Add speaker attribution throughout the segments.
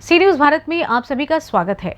Speaker 1: सी news Bharat में आप सभी का स्वागत है।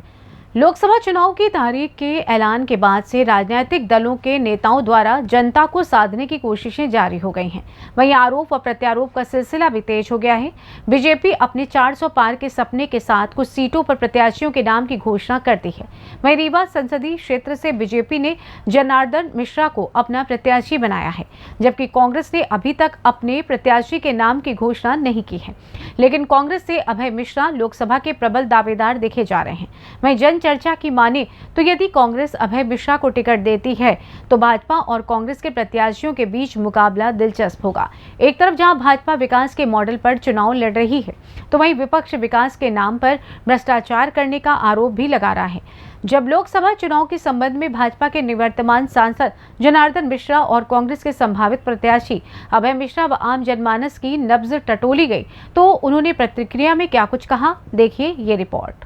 Speaker 1: लोकसभा चुनाव की तारीख के ऐलान के बाद से राजनीतिक दलों के नेताओं द्वारा जनता को साधने की कोशिशें जारी हो गई हैं। वहीं आरोप व प्रत्यारोप का सिलसिला भी तेज हो गया है। बीजेपी अपने 400 पार के सपने के साथ कुछ सीटों पर प्रत्याशियों के नाम की घोषणा करती है। वहीं रीवा संसदीय क्षेत्र से बीजेपी ने जनार्दन मिश्रा को अपना प्रत्याशी बनाया है, जबकि कांग्रेस ने अभी तक अपने प्रत्याशी के नाम की घोषणा नहीं की है। लेकिन कांग्रेस से अभय मिश्रा लोकसभा के प्रबल दावेदार देखे जा रहे हैं। वहीं चर्चा की माने तो यदि कांग्रेस अभय मिश्रा को टिकट देती है तो भाजपा और कांग्रेस के प्रत्याशियों के बीच मुकाबला दिलचस्प होगा। एक तरफ जहां भाजपा विकास के मॉडल पर चुनाव लड़ रही है, तो वहीं विपक्ष विकास के नाम पर भ्रष्टाचार करने का आरोप भी लगा रहा है। जब लोकसभा चुनाव के संबंध में भाजपा के निवर्तमान सांसद जनार्दन मिश्रा और कांग्रेस के संभावित प्रत्याशी अभय मिश्रा व आम जनमानस की नब्ज टटोली गई, तो उन्होंने प्रतिक्रिया में क्या कुछ कहा, देखिए ये रिपोर्ट।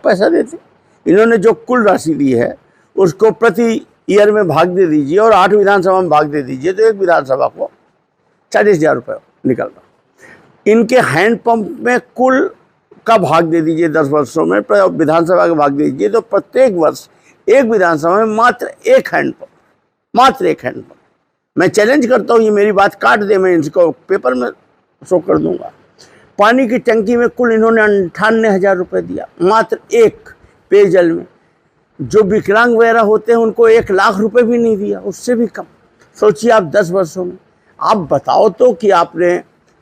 Speaker 2: पैसा देते, इन्होंने जो कुल राशि दी है उसको प्रति ईयर में भाग दे दीजिए और 8 विधानसभा में भाग दे दीजिए तो एक विधानसभा को 40,000 रुपये निकल रहा। इनके हैंडपंप में कुल का भाग दे दीजिए 10 वर्षों में, विधानसभा का भाग दे दीजिए तो प्रत्येक वर्ष एक विधानसभा में मात्र एक हैंडपंप। मैं चैलेंज करता हूँ, ये मेरी बात काट दे, मैं इनको पेपर में शो कर दूंगा। पानी की टंकी में कुल इन्होंने 98,000 रुपये दिया, मात्र एक पेयजल में। जो विकलांग वगैरह होते हैं उनको 1 लाख रुपए भी नहीं दिया, उससे भी कम। सोचिए आप 10 वर्षों में। आप बताओ तो कि आपने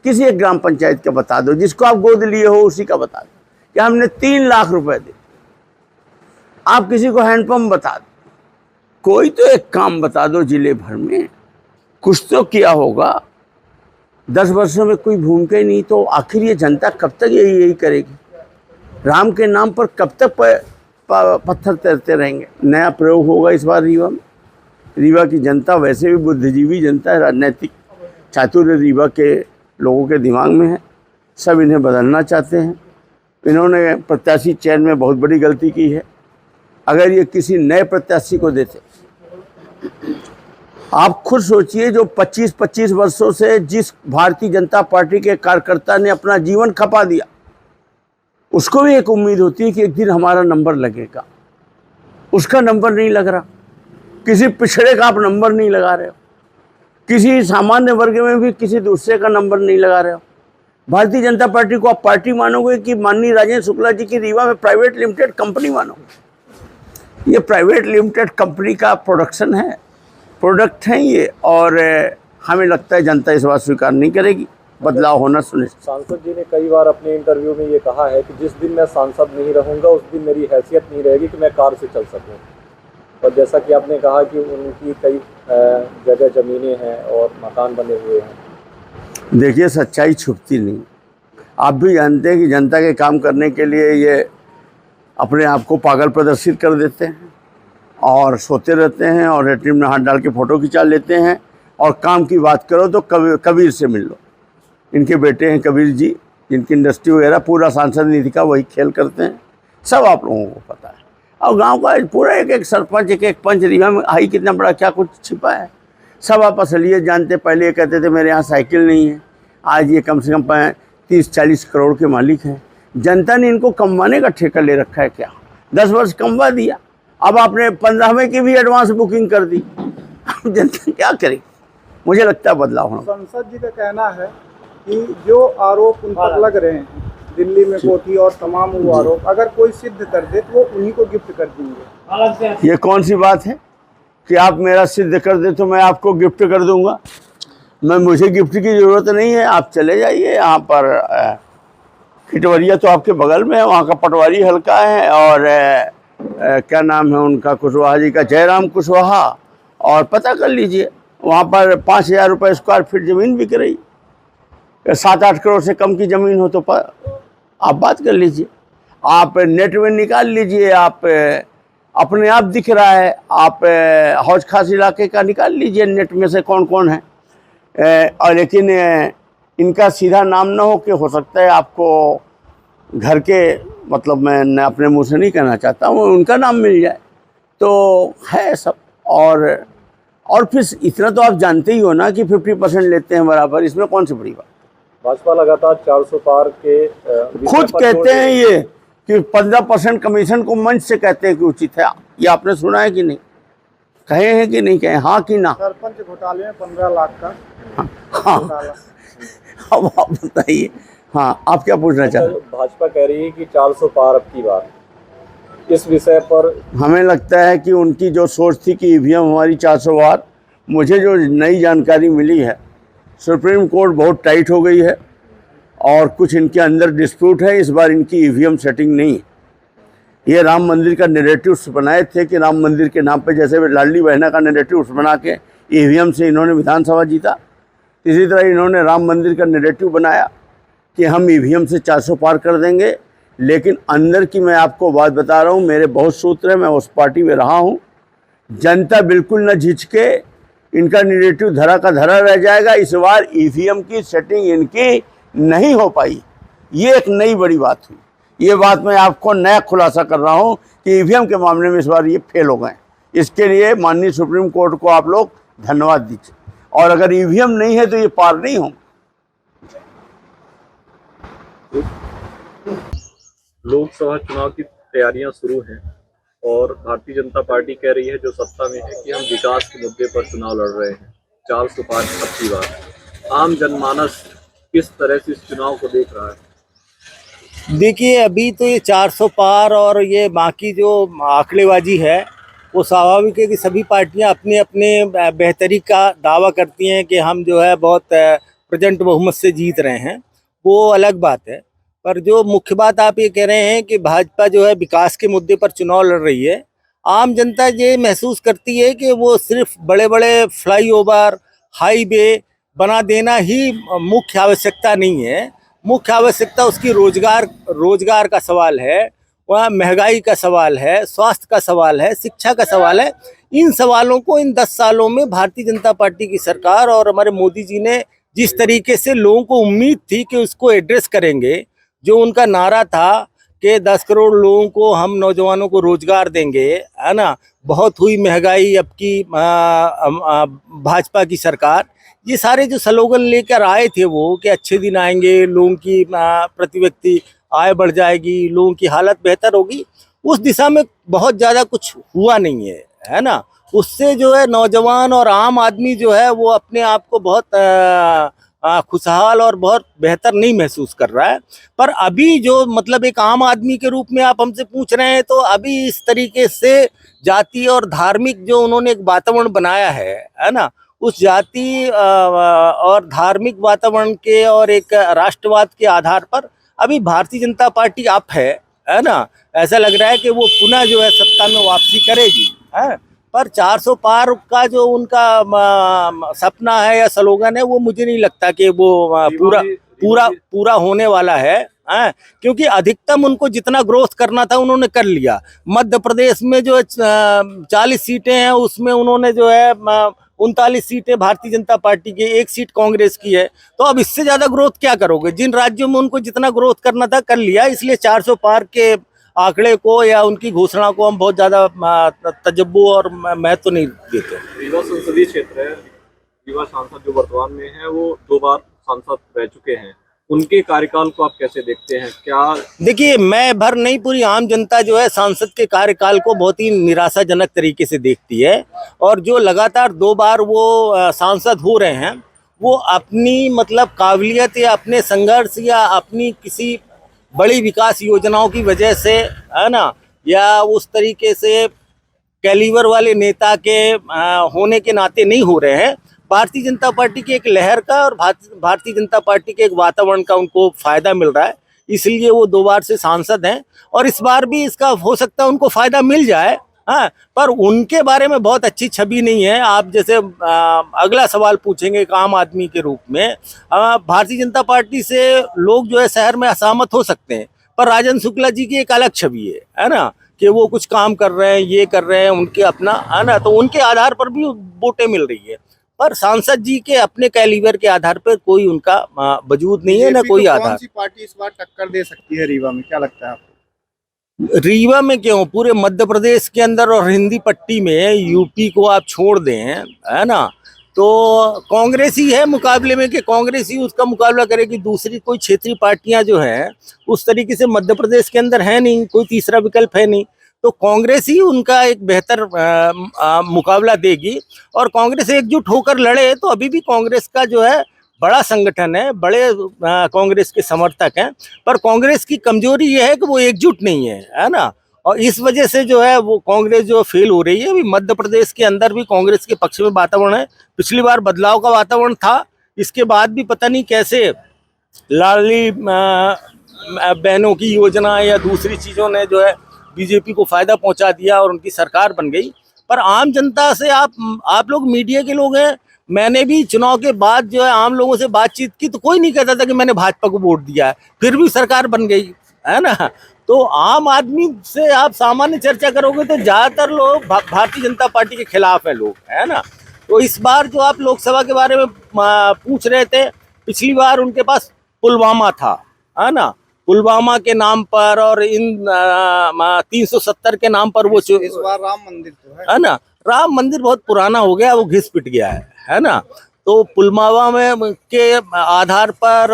Speaker 2: किसी एक ग्राम पंचायत का बता दो, जिसको आप गोद लिए हो उसी का बता दो कि हमने 3 लाख रुपए दे। आप किसी को हैंडपंप बता दो, कोई तो एक काम बता दो जिले भर में, कुछ तो किया होगा। 10 वर्षों में कोई भूमिका ही नहीं, तो आखिर ये जनता कब तक यही करेगी? राम के नाम पर कब तक पत्थर तैरते रहेंगे? नया प्रयोग होगा इस बार रीवा में। रीवा की जनता वैसे भी बुद्धिजीवी जनता है, राजनीतिक चातुर्य रीवा के लोगों के दिमाग में है। सब इन्हें बदलना चाहते हैं। इन्होंने प्रत्याशी चयन में बहुत बड़ी गलती की है। अगर ये किसी नए प्रत्याशी को देते, आप खुद सोचिए, जो 25-25 वर्षों से जिस भारतीय जनता पार्टी के कार्यकर्ता ने अपना जीवन खपा दिया, उसको भी एक उम्मीद होती है कि एक दिन हमारा नंबर लगेगा। उसका नंबर नहीं लग रहा। किसी पिछड़े का आप नंबर नहीं लगा रहे हो, किसी सामान्य वर्ग में भी किसी दूसरे का नंबर नहीं लगा रहे हो। भारतीय जनता पार्टी को आप पार्टी मानोगे कि माननीय राजेंद्र शुक्ला जी की रीवा में प्राइवेट लिमिटेड कंपनी मानोगे? ये प्राइवेट लिमिटेड कंपनी का प्रोडक्शन है, प्रोडक्ट हैं ये, और हमें लगता है जनता इस बात स्वीकार नहीं करेगी। बदलाव होना सुनिश्चित।
Speaker 3: सांसद जी ने कई बार अपने इंटरव्यू में ये कहा है कि जिस दिन मैं सांसद नहीं रहूंगा उस दिन मेरी हैसियत नहीं रहेगी कि मैं कार से चल सकूं। और जैसा कि आपने कहा कि उनकी कई जगह ज़मीनें हैं और मकान बने हुए हैं।
Speaker 2: देखिए, सच्चाई छुपती नहीं। आप भी जानते हैं कि जनता के काम करने के लिए ये अपने आप को पागल प्रदर्शित कर देते हैं और सोते रहते हैं और एटीएम में हाथ डाल के फ़ोटो खिंचा लेते हैं। और काम की बात करो तो कबीर से मिल लो। इनके बेटे हैं कबीर जी, जिनकी इंडस्ट्री वगैरह पूरा सांसद निधि का वही खेल करते हैं। सब आप लोगों को पता है। और गांव का पूरा एक सरपंच, एक पंच रीवा में आई कितना बड़ा क्या कुछ छिपा है, सब आप असलियत जानते। पहले ये कहते थे मेरे यहाँ साइकिल नहीं है, आज ये कम से कम 30-40 करोड़ के मालिक हैं। जनता ने इनको कमवाने का ठेका ले रखा है क्या? 10 वर्ष कमवा दिया, अब आपने 15वें की भी एडवांस बुकिंग कर दी। जनता क्या करेगी? मुझे लगता है बदलाव होना।
Speaker 4: संसद जी का कहना है कि जो आरोप उन पर लग रहे हैं दिल्ली में कोठी और तमाम वो आरोप, अगर कोई सिद्ध कर दे तो वो उन्हीं को गिफ्ट कर देंगे।
Speaker 2: ये कौन सी बात है कि आप मेरा सिद्ध कर दे तो मैं आपको गिफ्ट कर दूंगा? मुझे गिफ्ट की ज़रूरत नहीं है। आप चले जाइए, यहाँ पर खिटवरिया तो आपके बगल में है, वहाँ का पटवारी हल्का है, और क्या नाम है उनका, कुशवाहा जी का, जयराम कुशवाहा, और पता कर लीजिए वहाँ पर 5,000 रुपये स्क्वायर फीट ज़मीन बिक रही। 7-8 करोड़ से कम की ज़मीन हो तो आप बात कर लीजिए। आप नेट में निकाल लीजिए, आप अपने आप दिख रहा है। आप हौज खास इलाके का निकाल लीजिए नेट में से कौन कौन है। और लेकिन इनका सीधा नाम ना हो कि हो सकता है आपको घर के, मतलब मैं अपने मुंह से नहीं कहना चाहता हूँ, उनका नाम मिल जाए तो है सब। और फिर इतना तो आप जानते ही हो ना कि 50% लेते हैं बराबर, इसमें कौन सी बड़ी बात?
Speaker 3: भाजपा लगातार 400 पार के
Speaker 2: खुद कहते हैं ये कि 15% कमीशन को मंच से कहते हैं कि उचित है। ये आपने सुना है कि नहीं? कहे हैं कि नहीं कहे? हाँ कि ना?
Speaker 4: सरपंच घोटाले में 15 लाख का
Speaker 2: हाँ,
Speaker 4: घोटाला।
Speaker 2: अब आप बताइए। हाँ, आप क्या पूछना चाहते हैं?
Speaker 3: भाजपा कह रही है कि 400 पार अब की बार, इस विषय पर
Speaker 2: हमें लगता है कि उनकी जो सोच थी कि ईवीएम हमारी 400 बार, मुझे जो नई जानकारी मिली है, सुप्रीम कोर्ट बहुत टाइट हो गई है और कुछ इनके अंदर डिस्प्यूट है। इस बार इनकी ईवीएम सेटिंग नहीं है। ये राम मंदिर का नैरेटिव्स बनाए थे कि राम मंदिर के नाम पे, जैसे लाडली बहना का नैरेटिव्स बना के ईवीएम से इन्होंने विधानसभा जीता, इसी तरह इन्होंने राम मंदिर का नैरेटिव बनाया कि हम ईवीएम से 400 पार कर देंगे। लेकिन अंदर की मैं आपको बात बता रहा हूँ, मेरे बहुत सूत्र हैं, मैं उस पार्टी में रहा हूँ। जनता बिल्कुल न झिझके, इनका नैरेटिव धरा का धरा रह जाएगा। इस बार ईवीएम की सेटिंग इनकी नहीं हो पाई, ये एक नई बड़ी बात हुई। ये बात मैं आपको नया खुलासा कर रहा हूँ कि ईवीएम के मामले में इस बार ये फेल हो गए। इसके लिए माननीय सुप्रीम कोर्ट को आप लोग धन्यवाद दीजिए। और अगर ईवीएम नहीं है तो ये पार नहीं होंगे।
Speaker 3: लोकसभा चुनाव की तैयारियां शुरू हैं और भारतीय जनता पार्टी कह रही है, जो सत्ता में है, कि हम विकास के मुद्दे पर चुनाव लड़ रहे हैं 400 पार अब की बार। आम जनमानस किस तरह से इस चुनाव को देख रहा है?
Speaker 5: देखिए, अभी तो ये 400 पार और ये बाकी जो आंकड़ेबाजी है, वो स्वाभाविक है कि सभी पार्टियां अपने अपने बेहतरी का दावा करती हैं कि हम जो है बहुत प्रचंड बहुमत से जीत रहे हैं। वो अलग बात है। पर जो मुख्य बात आप ये कह रहे हैं कि भाजपा जो है विकास के मुद्दे पर चुनाव लड़ रही है, आम जनता ये महसूस करती है कि वो सिर्फ बड़े बड़े फ्लाईओवर, हाईवे बना देना ही मुख्य आवश्यकता नहीं है। मुख्य आवश्यकता उसकी रोजगार का सवाल है, वहाँ महंगाई का सवाल है, स्वास्थ्य का सवाल है, शिक्षा का सवाल है। इन सवालों को इन 10 सालों में भारतीय जनता पार्टी की सरकार और हमारे मोदी जी ने जिस तरीके से लोगों को उम्मीद थी कि उसको एड्रेस करेंगे, जो उनका नारा था कि 10 करोड़ लोगों को हम नौजवानों को रोजगार देंगे, है ना, बहुत हुई महंगाई अब की भाजपा की सरकार, ये सारे जो स्लोगन लेकर आए थे वो कि अच्छे दिन आएंगे, लोगों की प्रति व्यक्ति आय बढ़ जाएगी, लोगों की हालत बेहतर होगी, उस दिशा में बहुत ज़्यादा कुछ हुआ नहीं है ना। उससे जो है नौजवान और आम आदमी जो है वो अपने आप को बहुत खुशहाल और बहुत बेहतर नहीं महसूस कर रहा है। पर अभी जो मतलब एक आम आदमी के रूप में आप हमसे पूछ रहे हैं, तो अभी इस तरीके से जाति और धार्मिक जो उन्होंने एक वातावरण बनाया है ना, उस जाति और धार्मिक वातावरण के और एक राष्ट्रवाद के आधार पर अभी भारतीय जनता पार्टी अप है ना। ऐसा लग रहा है कि वो पुनः जो है सत्ता में वापसी करेगी, है। पर 400 पार का जो उनका सपना है या स्लोगन है, वो मुझे नहीं लगता कि वो पूरा होने वाला है, क्योंकि अधिकतम उनको जितना ग्रोथ करना था उन्होंने कर लिया। मध्य प्रदेश में जो 40 सीटें हैं उसमें उन्होंने जो है 39 सीटें भारतीय जनता पार्टी की, 1 सीट कांग्रेस की है। तो अब इससे ज्यादा ग्रोथ क्या करोगे? जिन राज्यों में उनको जितना ग्रोथ करना था कर लिया। इसलिए 400 पार के आंकड़े को या उनकी घोषणा को हम बहुत ज्यादा तजब्बो और महत्व नहीं देते।
Speaker 3: रीवा संसदीय क्षेत्र है, रीवा सांसद जो वर्तमान में है वो 2 बार सांसद रह चुके हैं, उनके कार्यकाल को आप कैसे देखते हैं? क्या
Speaker 5: देखिए, मैं भर नहीं, पूरी आम जनता जो है सांसद के कार्यकाल को बहुत ही निराशाजनक तरीके से देखती है। और जो लगातार 2 बार वो सांसद हो रहे हैं, वो अपनी मतलब काबिलियत या अपने संघर्ष या अपनी किसी बड़ी विकास योजनाओं की वजह से, है ना, या उस तरीके से कैलिबर वाले नेता के होने के नाते नहीं हो रहे हैं। भारतीय जनता पार्टी की एक लहर का और भारतीय जनता पार्टी के एक वातावरण का उनको फायदा मिल रहा है, इसलिए वो 2 बार से सांसद हैं। और इस बार भी इसका हो सकता है उनको फायदा मिल जाए, हाँ। पर उनके बारे में बहुत अच्छी छवि नहीं है। आप जैसे अगला सवाल पूछेंगे एक आम आदमी के रूप में, भारतीय जनता पार्टी से लोग जो है शहर में असहमत हो सकते हैं, पर राजन शुक्ला जी की एक अलग छवि है ना, कि वो कुछ काम कर रहे हैं, ये कर रहे हैं, उनके अपना, है ना, तो उनके आधार पर भी वोटें मिल रही है। पर सांसद जी के अपने कैलिबर के आधार पर कोई उनका वजूद नहीं है, ना कोई आधार।
Speaker 4: कौन सी पार्टी इस बार टक्कर दे सकती है रीवा में, क्या लगता है आपको?
Speaker 5: रीवा में क्यों, पूरे मध्य प्रदेश के अंदर और हिंदी पट्टी में यूपी को आप छोड़ दें, है ना, तो कांग्रेस ही है मुकाबले में, कि कांग्रेस ही उसका मुकाबला करेगी। दूसरी कोई क्षेत्रीय पार्टियां जो हैं उस तरीके से मध्य प्रदेश के अंदर है नहीं, कोई तीसरा विकल्प है नहीं। तो कांग्रेस ही उनका एक बेहतर मुकाबला देगी। और कांग्रेस एकजुट होकर लड़े तो अभी भी कांग्रेस का जो है बड़ा संगठन है, बड़े कांग्रेस के समर्थक हैं। पर कांग्रेस की कमजोरी ये है कि वो एकजुट नहीं है ना। और इस वजह से जो है वो कांग्रेस जो फेल हो रही है। अभी मध्य प्रदेश के अंदर भी कांग्रेस के पक्ष में वातावरण है। पिछली बार बदलाव का वातावरण था, इसके बाद भी पता नहीं कैसे लाडली बहनों की योजना या दूसरी चीज़ों ने जो है बीजेपी को फायदा पहुंचा दिया और उनकी सरकार बन गई। पर आम जनता से आप लोग मीडिया के लोग हैं, मैंने भी चुनाव के बाद जो है आम लोगों से बातचीत की तो कोई नहीं कहता था कि मैंने भाजपा को वोट दिया है, फिर भी सरकार बन गई है ना। तो आम आदमी से आप सामान्य चर्चा करोगे तो ज्यादातर लोग भारतीय जनता पार्टी के खिलाफ है लोग, है ना। तो इस बार जो आप लोकसभा के बारे में पूछ रहे थे, पिछली बार उनके पास पुलवामा था, है ना। पुलवामा के नाम पर और इन 370 के नाम पर वो
Speaker 4: इस बार राम मंदिर तो
Speaker 5: है ना। राम मंदिर बहुत पुराना हो गया, वो घिस पिट गया है ना। तो पुलवामा में के आधार पर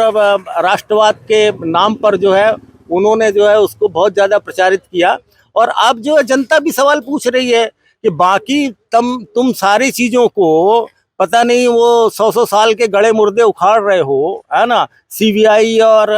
Speaker 5: राष्ट्रवाद के नाम पर जो है उन्होंने जो है उसको बहुत ज्यादा प्रचारित किया। और अब जो है जनता भी सवाल पूछ रही है कि बाकी तुम सारी चीजों को पता नहीं वो 100 साल के गड़े मुर्दे उखाड़ रहे हो, है ना। सीबीआई और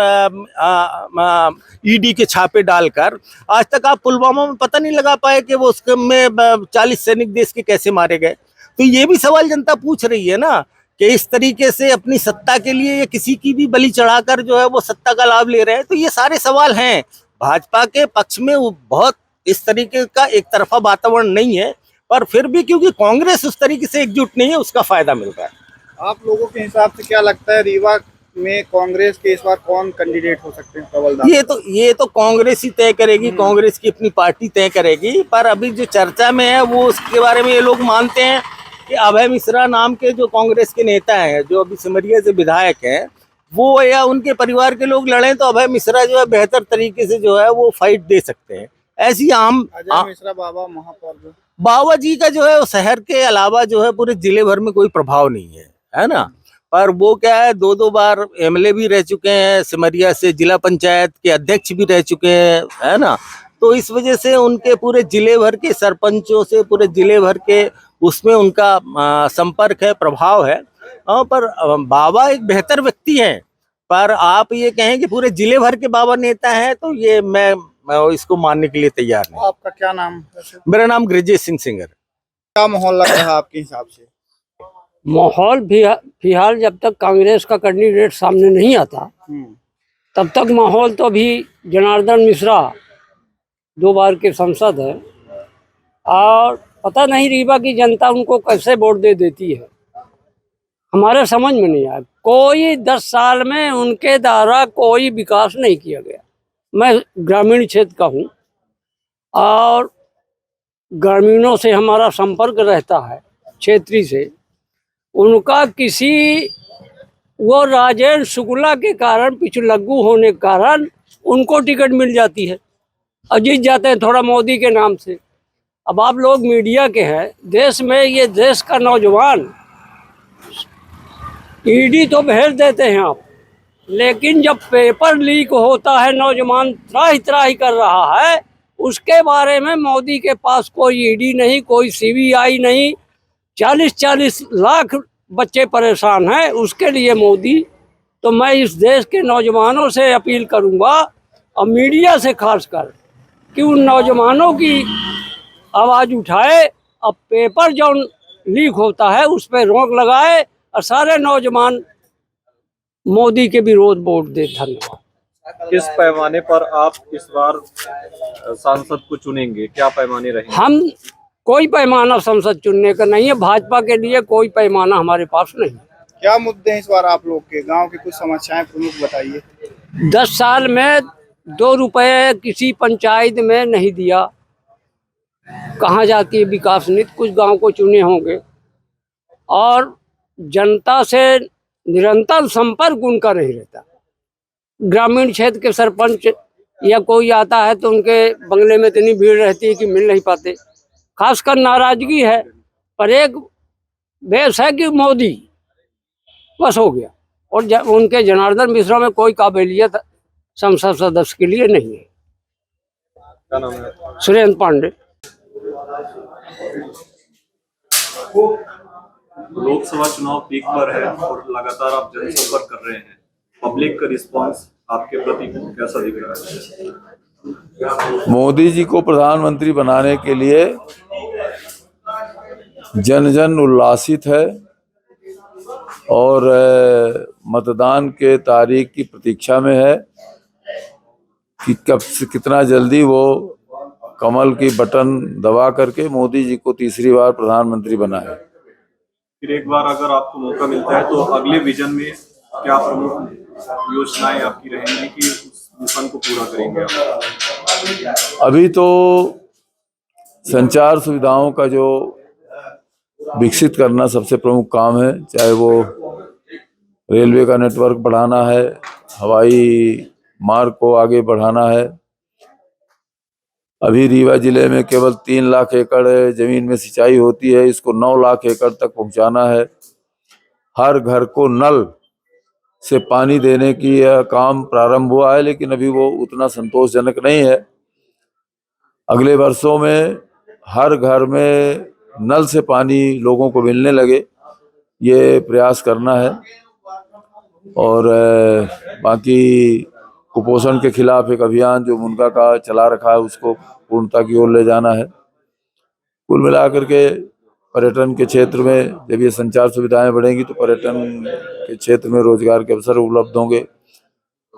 Speaker 5: ईडी के छापे डालकर आज तक आप पुलवामा में पता नहीं लगा पाए कि वो उसके में 40 सैनिक देश के कैसे मारे गए। तो ये भी सवाल जनता पूछ रही है ना कि इस तरीके से अपनी सत्ता के लिए या किसी की भी बलि चढ़ाकर जो है वो सत्ता का लाभ ले रहे हैं। तो ये सारे सवाल हैं। भाजपा के पक्ष में बहुत इस तरीके का एक तरफा वातावरण नहीं है, पर फिर भी क्योंकि कांग्रेस उस तरीके से एकजुट नहीं है, उसका फायदा मिल रहा है।
Speaker 4: आप लोगों के हिसाब से क्या लगता है रीवा में कांग्रेस के इस बार कौन कैंडिडेट हो सकते हैं प्रबल?
Speaker 5: ये तो कांग्रेस ही तय करेगी, कांग्रेस की अपनी पार्टी तय करेगी। पर अभी जो चर्चा में है वो उसके बारे में ये लोग मानते हैं कि अभय मिश्रा नाम के जो कांग्रेस के नेता हैं, जो अभी सिमरिया से विधायक हैं, वो या उनके परिवार के लोग लड़े तो अभय मिश्रा जो है बेहतर तरीके से जो है वो फाइट दे सकते हैं। ऐसी
Speaker 4: अजय मिश्रा बाबा महापौर
Speaker 5: बाबा जी का जो है वो शहर के अलावा जो है पूरे जिले भर में कोई प्रभाव नहीं है ना। पर वो क्या है, 2 बार एमएलए भी रह चुके हैं, सिमरिया से जिला पंचायत के अध्यक्ष भी रह चुके हैं, है ना। तो इस वजह से उनके पूरे जिले भर के सरपंचों से, पूरे जिले भर के उसमें उनका संपर्क है, प्रभाव है। पर बाबा एक बेहतर व्यक्ति हैं। पर आप ये कहें कि पूरे जिले भर के बाबा नेता हैं तो ये मैं इसको मानने के लिए तैयार नहीं।
Speaker 4: आपका क्या नाम है?
Speaker 5: मेरा नाम गृजेश सिंह सिंगर।
Speaker 4: क्या माहौल लग रहा है आपके हिसाब से?
Speaker 6: माहौल फिलहाल जब तक कांग्रेस का कैंडिडेट सामने नहीं आता तब तक माहौल तो अभी जनार्दन मिश्रा 2 बार के सांसद है और पता नहीं रीवा की जनता उनको कैसे वोट दे देती है, हमारे समझ में नहीं आया। कोई 10 साल में उनके द्वारा कोई विकास नहीं किया गया। मैं ग्रामीण क्षेत्र का हूँ और ग्रामीणों से हमारा संपर्क रहता है, क्षेत्रीय से। उनका किसी वो राजेंद्र शुक्ला के कारण, पिछलग्गू होने के कारण उनको टिकट मिल जाती है और जीत जाते हैं थोड़ा मोदी के नाम से। अब आप लोग मीडिया के हैं, देश में ये देश का नौजवान ईडी तो भेज देते हैं आप, लेकिन जब पेपर लीक होता है, नौजवान त्राही त्राही कर रहा है, उसके बारे में मोदी के पास कोई ईडी नहीं, कोई सीबीआई नहीं। 40-40 लाख बच्चे परेशान हैं, उसके लिए मोदी। तो मैं इस देश के नौजवानों से अपील करूंगा और मीडिया से खासकर कि उन नौजवानों की आवाज़ उठाए और पेपर जो लीक होता है उस पर रोक लगाए और सारे नौजवान मोदी के विरोध वोट दे। धन्यवाद।
Speaker 3: किस पैमाने पर आप इस बार सांसद को चुनेंगे, क्या पैमाने रहेंगे?
Speaker 6: हम कोई पैमाना संसद चुनने का नहीं है, भाजपा के लिए कोई पैमाना हमारे पास नहीं।
Speaker 4: क्या मुद्दे हैं इस बार आप लोग के? गांव की कुछ समस्याएं प्रमुख बताइए।
Speaker 6: 10 साल में 2 रुपए किसी पंचायत में नहीं दिया। कहाँ जाती है विकास नीति? कुछ गांव को चुने होंगे और जनता से निरंतर संपर्क उनका नहीं रहता। ग्रामीण क्षेत्र के सरपंच या कोई आता है तो उनके बंगले में इतनी भीड़ रहती है कि मिल नहीं पाते। खासकर नाराजगी है। पर एक बेस है कि मोदी, बस हो गया। और उनके जनार्दन मिश्रा में कोई काबिलियत संसद सदस्य के लिए नहीं है।
Speaker 3: क्या नाम है?
Speaker 6: सुरेंद्र पांडे।
Speaker 3: लोकसभा चुनाव पीक पर है और लगातार आप जनसंपर्क कर रहे हैं, पब्लिक का रिस्पांस आपके प्रति कैसा दिख रहा है?
Speaker 7: मोदी जी को प्रधानमंत्री बनाने के लिए जन जन उल्लासित है और मतदान के तारीख की प्रतीक्षा में है कि कब से कितना जल्दी वो कमल की बटन दबा करके मोदी जी को तीसरी बार प्रधानमंत्री बनाए।
Speaker 3: फिर एक बार अगर आपको मौका मिलता है तो अगले विजन में क्या प्रमुख योजनाएं आपकी रहेंगी कि उस मिशन को पूरा करेंगे आप?
Speaker 7: अभी तो संचार सुविधाओं का जो विकसित करना सबसे प्रमुख काम है, चाहे वो रेलवे का नेटवर्क बढ़ाना है, हवाई मार्ग को आगे बढ़ाना है। अभी रीवा जिले में केवल 3 लाख एकड़ जमीन में सिंचाई होती है, इसको 9 लाख एकड़ तक पहुंचाना है। हर घर को नल से पानी देने की यह काम प्रारंभ हुआ है, लेकिन अभी वो उतना संतोषजनक नहीं है। अगले वर्षों में हर घर में नल से पानी लोगों को मिलने लगे, ये प्रयास करना है। और बाकी कुपोषण के खिलाफ एक अभियान जो मुनगा का चला रखा है उसको पूर्णता की ओर ले जाना है। कुल मिलाकर के पर्यटन के क्षेत्र में जब ये संचार सुविधाएं बढ़ेंगी तो पर्यटन के क्षेत्र में रोजगार के अवसर उपलब्ध होंगे।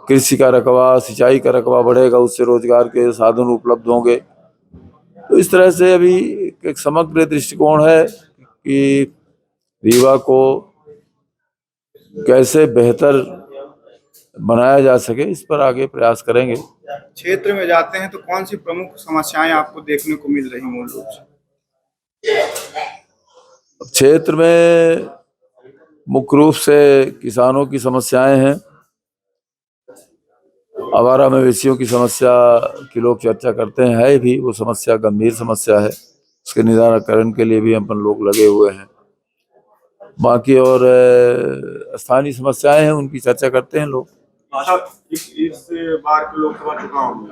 Speaker 7: कृषि का रकबा, सिंचाई का रकबा बढ़ेगा, उससे रोजगार के साधन उपलब्ध होंगे। तो इस तरह से अभी एक समग्र दृष्टिकोण है कि रीवा को कैसे बेहतर बनाया जा सके, इस पर आगे प्रयास करेंगे।
Speaker 4: क्षेत्र में जाते हैं तो कौन सी प्रमुख समस्याएं आपको देखने को मिल रही मूल रूप से?
Speaker 7: क्षेत्र में मुख्य रूप से किसानों की समस्याएं हैं। आवारा मवेशियों की समस्या की लोग चर्चा करते हैं, है भी वो समस्या गंभीर समस्या है, उसके निराकरण के लिए भी अपन लोग लगे हुए हैं। बाकी और स्थानीय समस्याएं हैं, उनकी चर्चा करते हैं लोग।
Speaker 8: अच्छा, इस बार के लोकसभा चुनाव में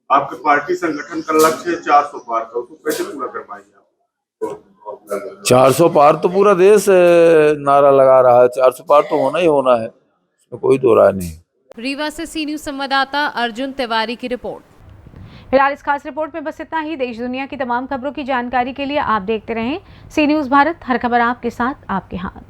Speaker 8: आपके पार्टी संगठन का लक्ष्य है 400 पार का, उसको कैसे पूरा कर पाएंगे आप?
Speaker 7: 400 पार तो पूरा देश नारा लगा रहा है, 400 पार तो होना ही होना है, इसमें कोई दो राय नहीं।
Speaker 9: रीवा से सी न्यूज संवाददाता अर्जुन तिवारी की रिपोर्ट।
Speaker 1: फिलहाल इस खास रिपोर्ट में बस इतना ही। देश दुनिया की तमाम खबरों की जानकारी के लिए आप देखते रहें सी न्यूज भारत, हर खबर आपके साथ, आपके हाथ।